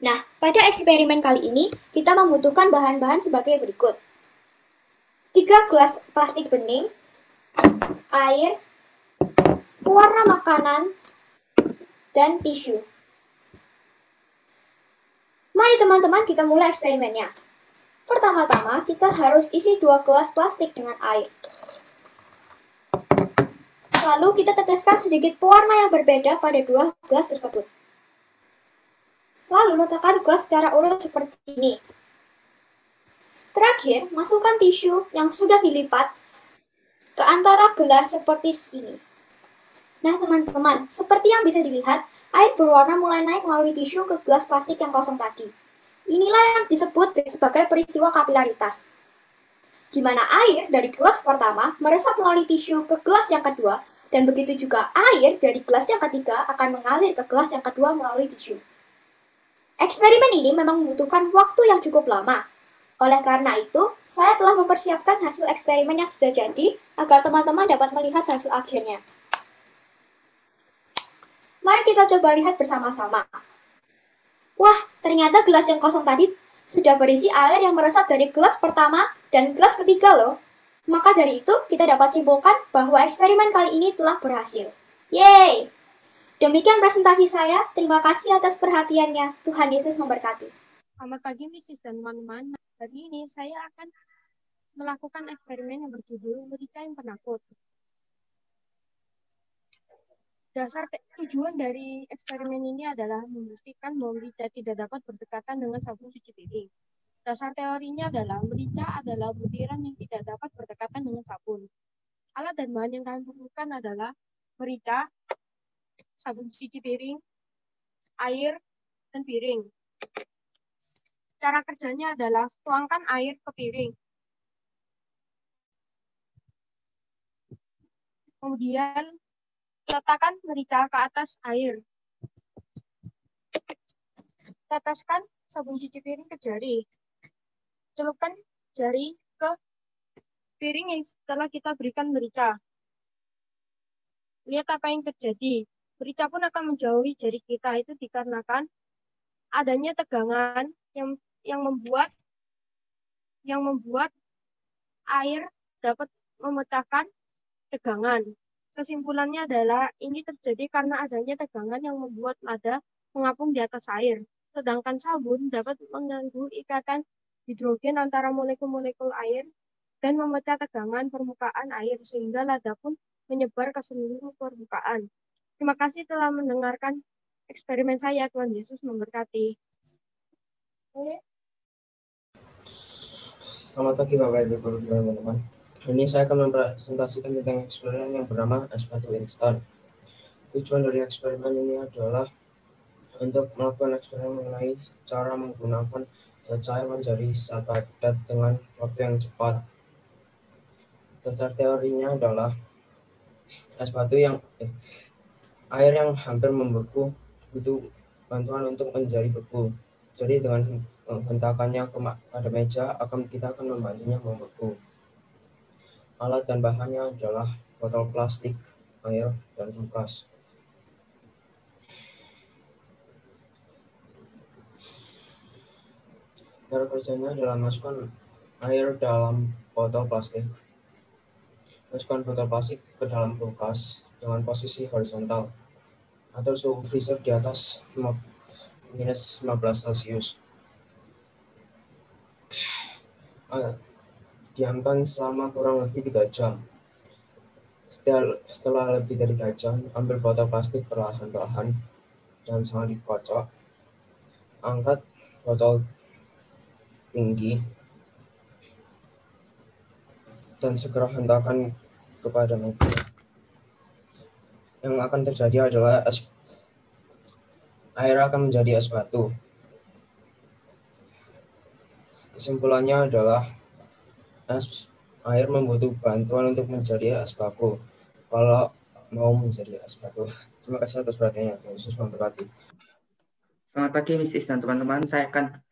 Nah, pada eksperimen kali ini, kita membutuhkan bahan-bahan sebagai berikut. 3 gelas plastik bening, air, pewarna makanan, dan tisu. Mari teman-teman kita mulai eksperimennya. Pertama-tama kita harus isi 2 gelas plastik dengan air. Lalu kita teteskan sedikit pewarna yang berbeda pada 2 gelas tersebut. Lalu letakkan gelas secara urut seperti ini. Terakhir, masukkan tisu yang sudah dilipat ke antara gelas seperti ini. Nah teman-teman, seperti yang bisa dilihat, air berwarna mulai naik melalui tisu ke gelas plastik yang kosong tadi. Inilah yang disebut sebagai peristiwa kapilaritas, di mana air dari gelas pertama meresap melalui tisu ke gelas yang kedua, dan begitu juga air dari gelas yang ketiga akan mengalir ke gelas yang kedua melalui tisu. Eksperimen ini memang membutuhkan waktu yang cukup lama. Oleh karena itu, saya telah mempersiapkan hasil eksperimen yang sudah jadi agar teman-teman dapat melihat hasil akhirnya. Mari kita coba lihat bersama-sama. Wah, ternyata gelas yang kosong tadi sudah berisi air yang meresap dari gelas pertama dan gelas ketiga loh. Maka dari itu, kita dapat simpulkan bahwa eksperimen kali ini telah berhasil. Yeay! Demikian presentasi saya. Terima kasih atas perhatiannya. Tuhan Yesus memberkati. Selamat pagi, Mrs. dan teman-teman. Hari ini saya akan melakukan eksperimen yang berjudul Merica yang Penakut. Tujuan dari eksperimen ini adalah membuktikan bahwa merica tidak dapat berdekatan dengan sabun cuci piring. Dasar teorinya adalah merica adalah butiran yang tidak dapat berdekatan dengan sabun. Alat dan bahan yang kami perlukan adalah merica, sabun cuci piring, air, dan piring. Cara kerjanya adalah tuangkan air ke piring. Kemudian letakkan merica ke atas air. Teteskan sabun cuci piring ke jari. Celupkan jari ke piring yang setelah kita berikan merica. Lihat apa yang terjadi. Merica pun akan menjauhi jari kita. Itu dikarenakan adanya tegangan yang membuat air dapat memecahkan tegangan. Kesimpulannya adalah ini terjadi karena adanya tegangan yang membuat lada mengapung di atas air. Sedangkan sabun dapat mengganggu ikatan hidrogen antara molekul-molekul air dan memecah tegangan permukaan air sehingga lada pun menyebar ke seluruh permukaan. Terima kasih telah mendengarkan eksperimen saya. Tuhan Yesus memberkati. Selamat pagi Bapak Ibu Guru dan teman-teman. Ini saya akan mempresentasikan tentang eksperimen yang bernama es batu instan. Tujuan dari eksperimen ini adalah untuk melakukan eksperimen mengenai cara menggunakan zat cair menjadi zat padat dengan waktu yang cepat. Dasar teorinya adalah air yang hampir membeku butuh bantuan untuk menjadi beku. Jadi dengan hentakannya pada meja, kita akan membantunya membeku. Alat dan bahannya adalah botol plastik, air, dan kulkas. Cara kerjanya adalah masukkan air dalam botol plastik. Masukkan botol plastik ke dalam kulkas dengan posisi horizontal atau suhu freezer di atas minus 15 Celcius. Diamkan selama kurang lebih 3 jam. Setelah lebih dari 3 jam, ambil botol plastik perlahan-lahan dan sangat dikocok. Angkat botol tinggi dan segera hentakkan kepada meja. Yang akan terjadi adalah air akan menjadi es batu. Kesimpulannya adalah air membutuhkan bantuan untuk menjadi es baku kalau mau menjadi es batu. Terima kasih atas perhatiannya. Yesus memberkati. Selamat pagi, Mrs. dan teman-teman. Saya akan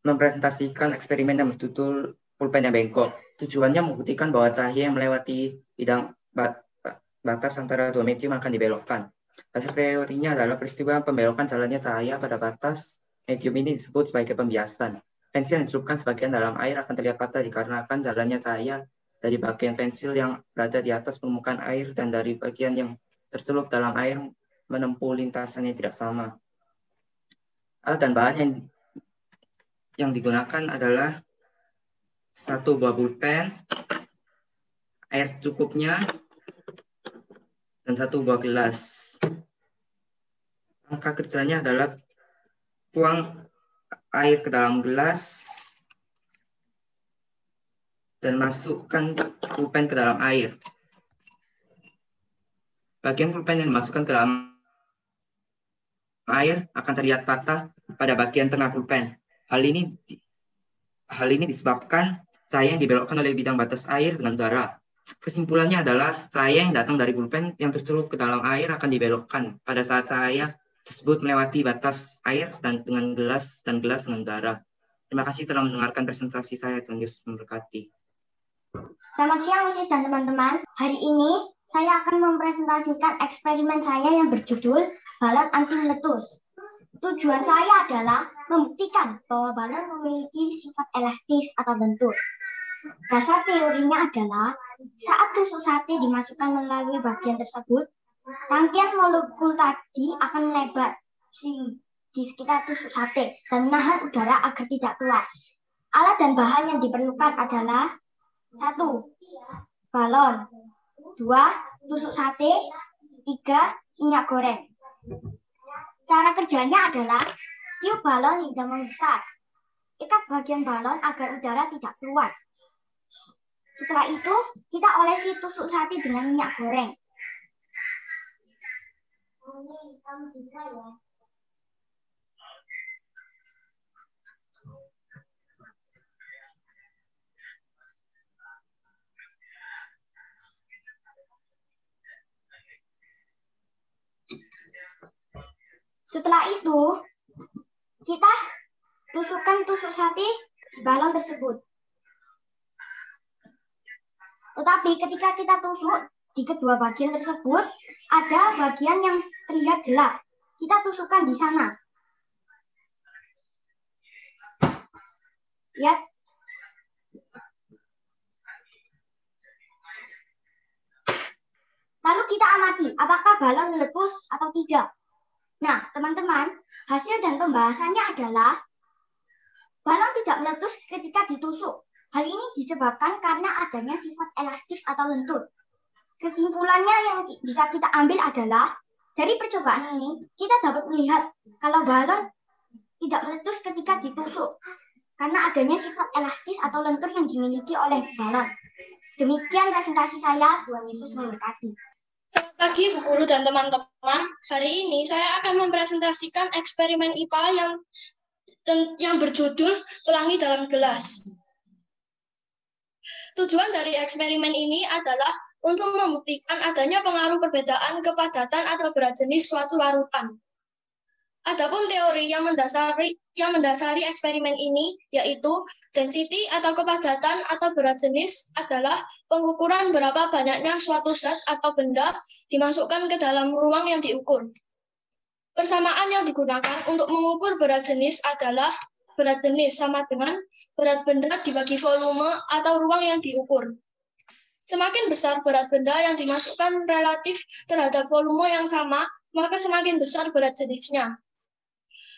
mempresentasikan eksperimen yang berjudul pulpen yang bengkok. Tujuannya membuktikan bahwa cahaya yang melewati bidang batas antara dua medium akan dibelokkan. Dasar teorinya adalah peristiwa pembelokan jalannya cahaya pada batas medium ini disebut sebagai pembiasan. Pensil yang dicelupkan sebagian dalam air akan terlihat patah dikarenakan jalannya cahaya dari bagian pensil yang berada di atas permukaan air dan dari bagian yang tercelup dalam air menempuh lintasan yang tidak sama. Alat dan bahan yang digunakan adalah 1 buah pulpen, air cukupnya, dan 1 buah gelas. Langkah kerjanya adalah tuang air ke dalam gelas dan masukkan pulpen ke dalam air. Bagian pulpen yang dimasukkan ke dalam air akan terlihat patah pada bagian tengah pulpen. Hal ini disebabkan cahaya yang dibelokkan oleh bidang batas air dengan udara. Kesimpulannya adalah cahaya yang datang dari pulpen yang tercelup ke dalam air akan dibelokkan pada saat cahaya tersebut melewati batas air dan gelas dengan udara. Terima kasih telah mendengarkan presentasi saya. Tuhan Yesus memberkati. Selamat siang, Misis dan teman-teman. Hari ini saya akan mempresentasikan eksperimen saya yang berjudul balon anti meletus. Tujuan saya adalah membuktikan bahwa balon memiliki sifat elastis atau lentur. Dasar teorinya adalah saat tusuk sate dimasukkan melalui bagian tersebut, rangkaian molekul tadi akan melebar di sekitar tusuk sate dan menahan udara agar tidak keluar. Alat dan bahan yang diperlukan adalah 1. Balon, 2. Tusuk sate, 3. Minyak goreng. Cara kerjanya adalah tiup balon hingga membesar. Ikat bagian balon agar udara tidak keluar. Setelah itu, kita olesi tusuk sate dengan minyak goreng. Setelah itu, kita tusukkan tusuk sate di balon tersebut. Tetapi ketika kita tusuk di kedua bagian tersebut, ada bagian yang terlihat gelap. Kita tusukkan di sana. Lihat. Lalu kita amati apakah balon meletus atau tidak. Nah, teman-teman, hasil dan pembahasannya adalah balon tidak meletus ketika ditusuk. Hal ini disebabkan karena adanya sifat elastis atau lentur. Kesimpulannya yang bisa kita ambil adalah, dari percobaan ini, kita dapat melihat kalau balon tidak meletus ketika ditusuk, karena adanya sifat elastis atau lentur yang dimiliki oleh balon. Demikian presentasi saya, Tuhan Yesus memberkati. Selamat pagi Bu Guru dan teman-teman. Hari ini saya akan mempresentasikan eksperimen IPA yang berjudul Pelangi dalam Gelas. Tujuan dari eksperimen ini adalah untuk membuktikan adanya pengaruh perbedaan kepadatan atau berat jenis suatu larutan. Adapun teori yang mendasari eksperimen ini yaitu density atau kepadatan atau berat jenis adalah pengukuran berapa banyaknya suatu zat atau benda dimasukkan ke dalam ruang yang diukur. Persamaan yang digunakan untuk mengukur berat jenis adalah berat jenis sama dengan berat benda dibagi volume atau ruang yang diukur. Semakin besar berat benda yang dimasukkan relatif terhadap volume yang sama, maka semakin besar berat jenisnya.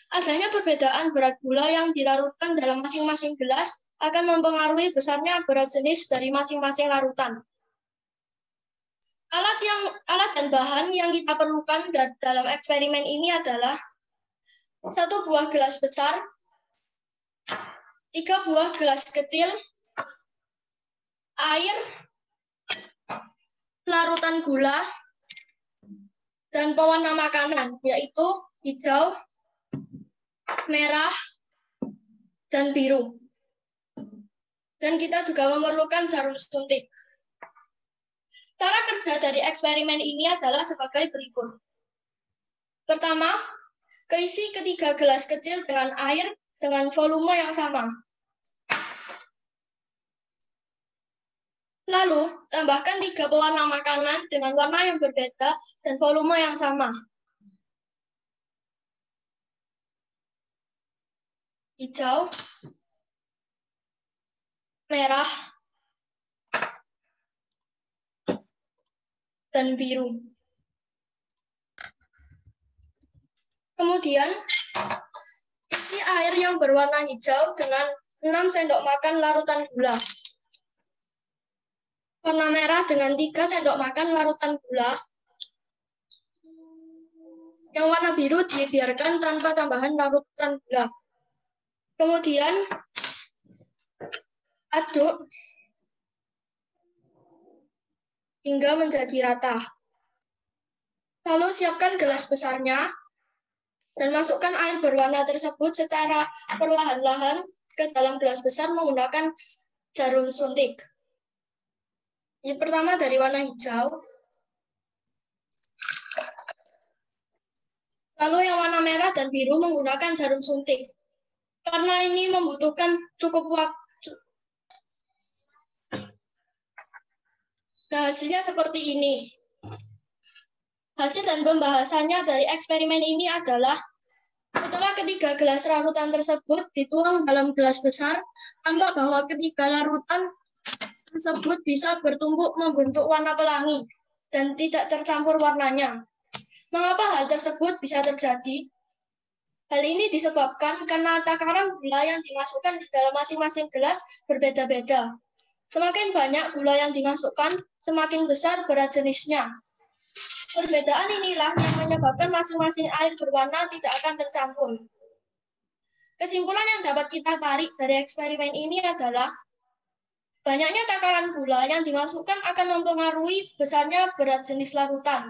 Adanya perbedaan berat gula yang dilarutkan dalam masing-masing gelas akan mempengaruhi besarnya berat jenis dari masing-masing larutan. Alat dan bahan yang kita perlukan dalam eksperimen ini adalah 1 buah gelas besar, 3 buah gelas kecil, air, larutan gula, dan pewarna makanan, yaitu hijau, merah, dan biru. Dan kita juga memerlukan jarum suntik. Cara kerja dari eksperimen ini adalah sebagai berikut. Pertama, keisi ketiga gelas kecil dengan air dengan volume yang sama. Lalu, tambahkan 3 pewarna makanan dengan warna yang berbeda dan volume yang sama. Hijau, merah, dan biru. Kemudian, isi air yang berwarna hijau dengan 6 sendok makan larutan gula. Warna merah dengan 3 sendok makan larutan gula. Yang warna biru dibiarkan tanpa tambahan larutan gula. Kemudian, aduk hingga menjadi rata. Lalu siapkan gelas besarnya dan masukkan air berwarna tersebut secara perlahan-lahan ke dalam gelas besar menggunakan jarum suntik. Yang pertama dari warna hijau, lalu yang warna merah dan biru menggunakan jarum suntik. Karena ini membutuhkan cukup waktu. Nah, hasilnya seperti ini. Hasil dan pembahasannya dari eksperimen ini adalah setelah ketiga gelas larutan tersebut dituang dalam gelas besar, tampak bahwa ketiga larutan tersebut bisa bertumpuk membentuk warna pelangi dan tidak tercampur warnanya. Mengapa hal tersebut bisa terjadi? Hal ini disebabkan karena takaran gula yang dimasukkan di dalam masing-masing gelas berbeda-beda. Semakin banyak gula yang dimasukkan, semakin besar berat jenisnya. Perbedaan inilah yang menyebabkan masing-masing air berwarna tidak akan tercampur. Kesimpulan yang dapat kita tarik dari eksperimen ini adalah banyaknya takaran gula yang dimasukkan akan mempengaruhi besarnya berat jenis larutan.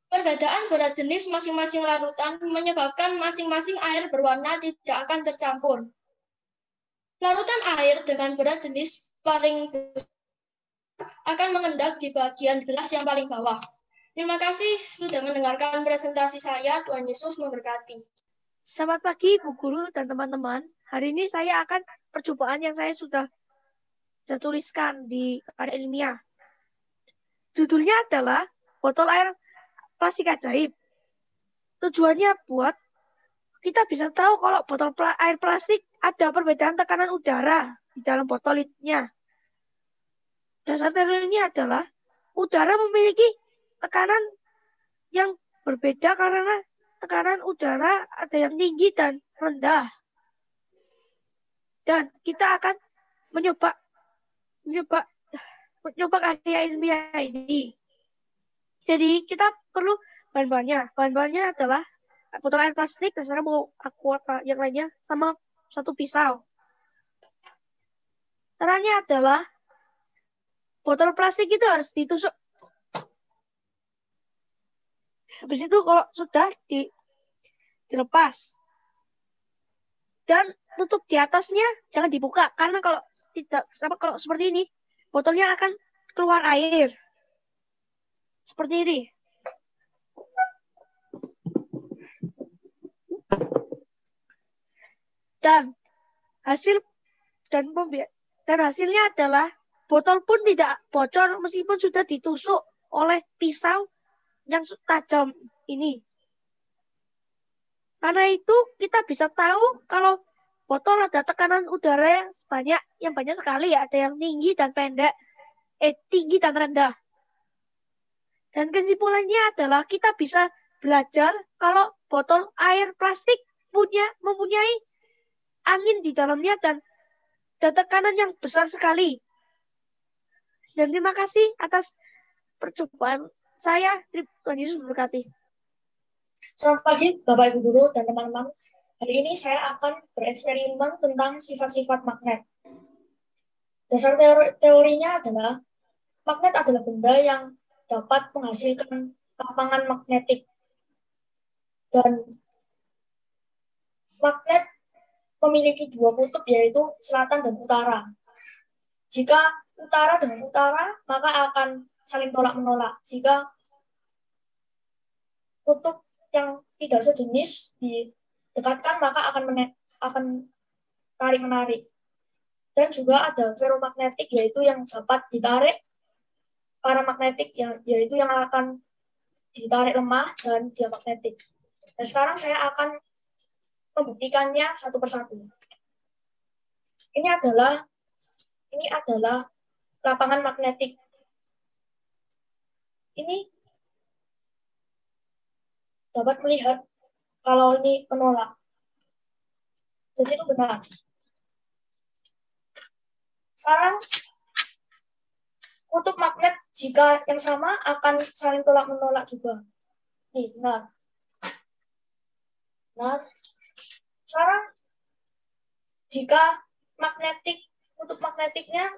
Perbedaan berat jenis masing-masing larutan menyebabkan masing-masing air berwarna tidak akan tercampur. Larutan air dengan berat jenis paling besar akan mengendap di bagian gelas yang paling bawah. Terima kasih sudah mendengarkan presentasi saya. Tuhan Yesus memberkati. Selamat pagi Bu Guru dan teman-teman. Hari ini saya akan percobaan yang saya sudah tuliskan di karya ilmiah. Judulnya adalah botol air plastik ajaib. Tujuannya buat kita bisa tahu kalau botol air plastik ada perbedaan tekanan udara di dalam botolnya. Dasar teorinya adalah udara memiliki tekanan yang berbeda karena tekanan udara ada yang tinggi dan rendah. Dan kita akan mencoba karya ilmiah ini. Jadi kita perlu bahan-bahannya. Bahan-bahannya adalah botol air plastik, dasarnya mau aqua yang lainnya, sama satu pisau. Caranya adalah botol plastik itu harus ditusuk. Habis itu kalau sudah dilepas. Dan tutup di atasnya jangan dibuka karena kalau seperti ini botolnya akan keluar air. Seperti ini. Dan hasilnya adalah botol pun tidak bocor meskipun sudah ditusuk oleh pisau yang tajam ini. Karena itu kita bisa tahu kalau botol ada tekanan udara yang banyak sekali ya, ada yang tinggi dan pendek, tinggi dan rendah. Dan kesimpulannya adalah kita bisa belajar kalau botol air plastik mempunyai angin di dalamnya dan tekanan yang besar sekali. Dan terima kasih atas percobaan saya. Tuhan Yesus memberkati. Selamat pagi Bapak Ibu Guru dan teman-teman. Hari ini saya akan bereksperimen tentang sifat-sifat magnet. Dasar teorinya adalah magnet adalah benda yang dapat menghasilkan lapangan magnetik. Dan magnet memiliki dua kutub yaitu selatan dan utara. Jika utara dengan utara, maka akan saling tolak-menolak. Jika kutub yang tidak sejenis didekatkan, maka akan tarik-menarik. Dan juga ada ferromagnetik, yaitu yang dapat ditarik, paramagnetik, yaitu yang akan ditarik lemah dan diamagnetik. Dan sekarang saya akan membuktikannya satu persatu. Ini adalah lapangan magnetik. dapat melihat kalau ini menolak. Jadi itu benar. Sekarang kutub magnet jika yang sama akan saling tolak-menolak juga. Nih, benar. Nah, sekarang jika kutub magnetiknya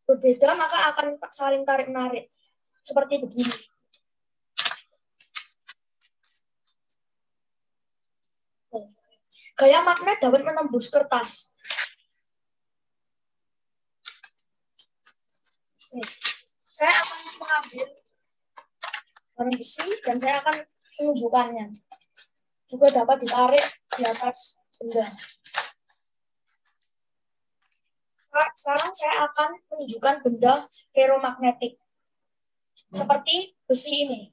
berbeda, maka akan saling tarik-menarik. Seperti begini. Gaya magnet dapat menembus kertas. Nih, saya akan mengambil barang besi dan saya akan menunjukkannya. Juga dapat ditarik di atas benda. Sekarang saya akan menunjukkan benda ferromagnetik. Seperti besi ini.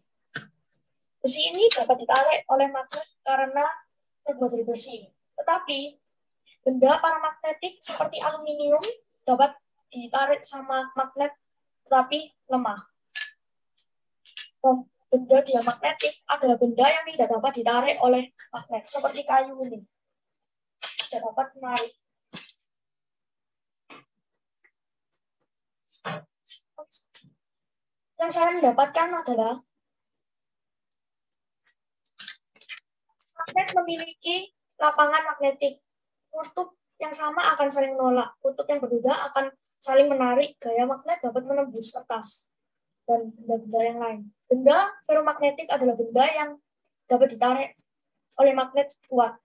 Besi ini dapat ditarik oleh magnet karena terbuat dari besi. Tetapi benda paramagnetik seperti aluminium dapat ditarik sama magnet tetapi lemah. Dan benda diamagnetik adalah benda yang tidak dapat ditarik oleh magnet seperti kayu ini. Tidak dapat menarik. Yang saya mendapatkan adalah magnet memiliki lapangan magnetik. Kutub yang sama akan saling menolak. Kutub yang berbeda akan saling menarik. Gaya magnet dapat menembus kertas dan benda-benda yang lain. Benda ferromagnetik adalah benda yang dapat ditarik oleh magnet kuat.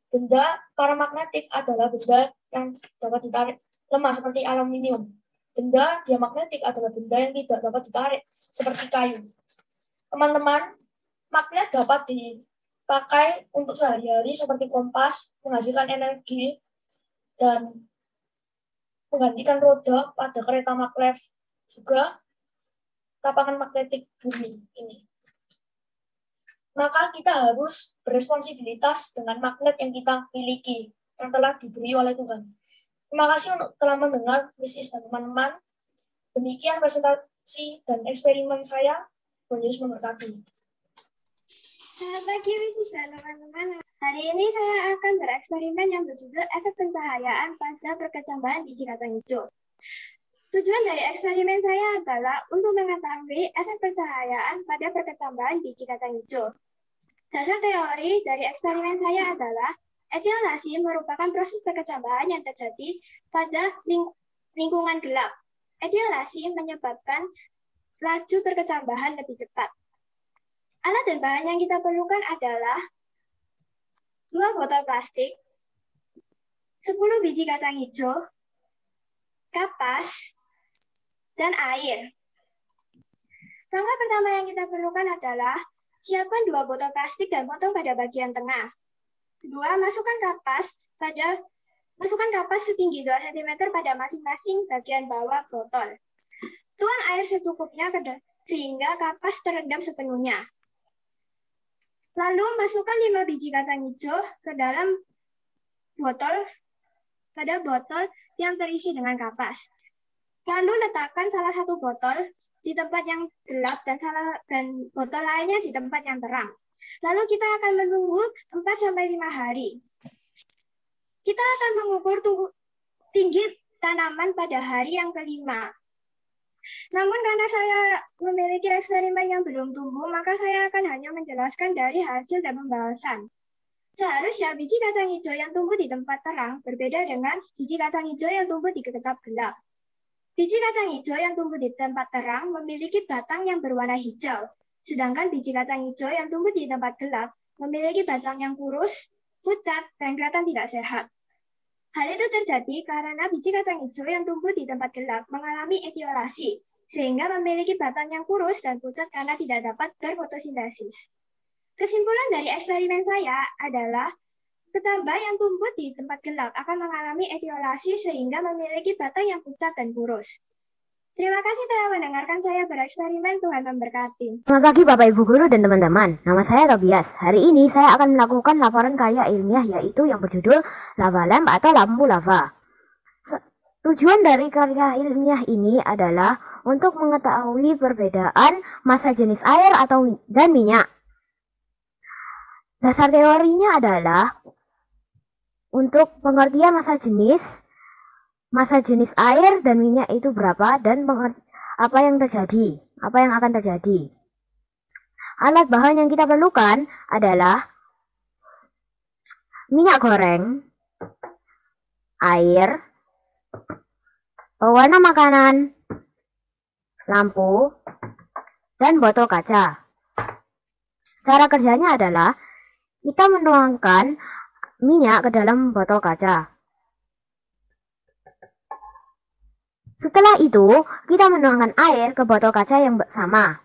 Benda paramagnetik adalah benda yang dapat ditarik lemah seperti aluminium. Benda diamagnetik adalah benda yang tidak dapat ditarik seperti kayu. Teman-teman, magnet dapat dipakai untuk sehari-hari seperti kompas, menghasilkan energi, dan menggantikan roda pada kereta maglev, juga lapangan magnetik bumi ini. Maka kita harus beresponsibilitas dengan magnet yang kita miliki, yang telah diberi oleh Tuhan. Terima kasih untuk telah mendengar Mrs. dan teman-teman. Demikian presentasi dan eksperimen saya. Tuhan Yesus memberkati. Selamat pagi Mrs. dan teman-teman. Hari ini saya akan bereksperimen yang berjudul efek pencahayaan pada perkecambahan biji kacang hijau. Tujuan dari eksperimen saya adalah untuk mengetahui efek pencahayaan pada perkecambahan biji kacang hijau. Dasar teori dari eksperimen saya adalah etiolasi merupakan proses perkecambahan yang terjadi pada lingkungan gelap. Etiolasi menyebabkan laju perkecambahan lebih cepat. Alat dan bahan yang kita perlukan adalah 2 botol plastik, 10 biji kacang hijau, kapas, dan air. Langkah pertama yang kita perlukan adalah siapkan 2 botol plastik dan potong pada bagian tengah. Kedua, masukkan kapas setinggi 2 cm pada masing-masing bagian bawah botol. Tuang air secukupnya sehingga kapas terendam sepenuhnya. Lalu masukkan 5 biji kacang hijau ke dalam botol yang terisi dengan kapas. Lalu letakkan salah satu botol di tempat yang gelap dan botol lainnya di tempat yang terang. Lalu kita akan menunggu 4-5 hari. Kita akan mengukur tinggi tanaman pada hari yang kelima. Namun karena saya memiliki eksperimen yang belum tumbuh, maka saya akan hanya menjelaskan dari hasil dan pembahasan. Seharusnya biji kacang hijau yang tumbuh di tempat terang berbeda dengan biji kacang hijau yang tumbuh di tempat gelap. Biji kacang hijau yang tumbuh di tempat terang memiliki batang yang berwarna hijau, sedangkan biji kacang hijau yang tumbuh di tempat gelap memiliki batang yang kurus, pucat, dan kelihatan tidak sehat. Hal itu terjadi karena biji kacang hijau yang tumbuh di tempat gelap mengalami etiolasi, sehingga memiliki batang yang kurus dan pucat karena tidak dapat berfotosintesis. Kesimpulan dari eksperimen saya adalah ketambar yang tumbuh di tempat gelap akan mengalami etiolasi sehingga memiliki batang yang pucat dan kurus. Terima kasih telah mendengarkan saya bereksperimen. Tuhan memberkati. Selamat pagi Bapak Ibu Guru dan teman-teman. Nama saya Tobias. Hari ini saya akan melakukan laporan karya ilmiah yaitu yang berjudul Lava Lamp atau lampu lava. Tujuan dari karya ilmiah ini adalah untuk mengetahui perbedaan massa jenis air dan minyak. Dasar teorinya adalah untuk pengertian massa jenis air dan minyak itu berapa dan apa yang akan terjadi. Alat bahan yang kita perlukan adalah minyak goreng, air, pewarna makanan, lampu, dan botol kaca. Cara kerjanya adalah kita menuangkan minyak ke dalam botol kaca. Setelah itu, kita menuangkan air ke botol kaca yang sama.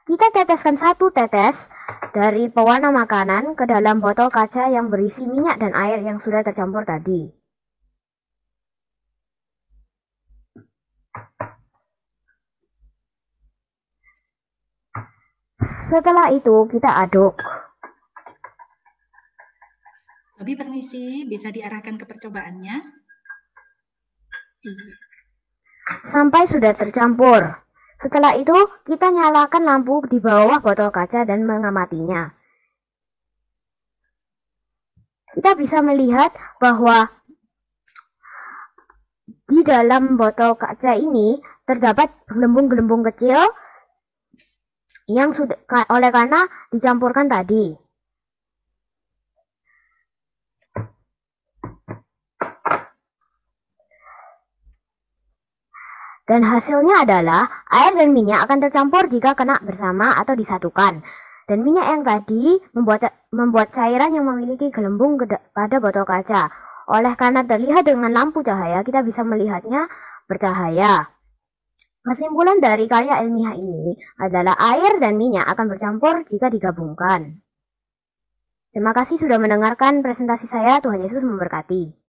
Kita teteskan 1 tetes dari pewarna makanan ke dalam botol kaca yang berisi minyak dan air yang sudah tercampur tadi. Setelah itu, kita aduk. Tapi permisi, bisa diarahkan ke percobaannya? Sampai sudah tercampur. Setelah itu, kita nyalakan lampu di bawah botol kaca dan mengamatinya. Kita bisa melihat bahwa di dalam botol kaca ini terdapat gelembung-gelembung kecil yang sudah oleh karena dicampurkan tadi. Dan hasilnya adalah air dan minyak akan tercampur jika kena bersama atau disatukan. Dan minyak yang tadi membuat cairan yang memiliki gelembung pada botol kaca. Oleh karena terlihat dengan lampu cahaya, kita bisa melihatnya bercahaya. Kesimpulan dari karya ilmiah ini adalah air dan minyak akan bercampur jika digabungkan. Terima kasih sudah mendengarkan presentasi saya. Tuhan Yesus memberkati.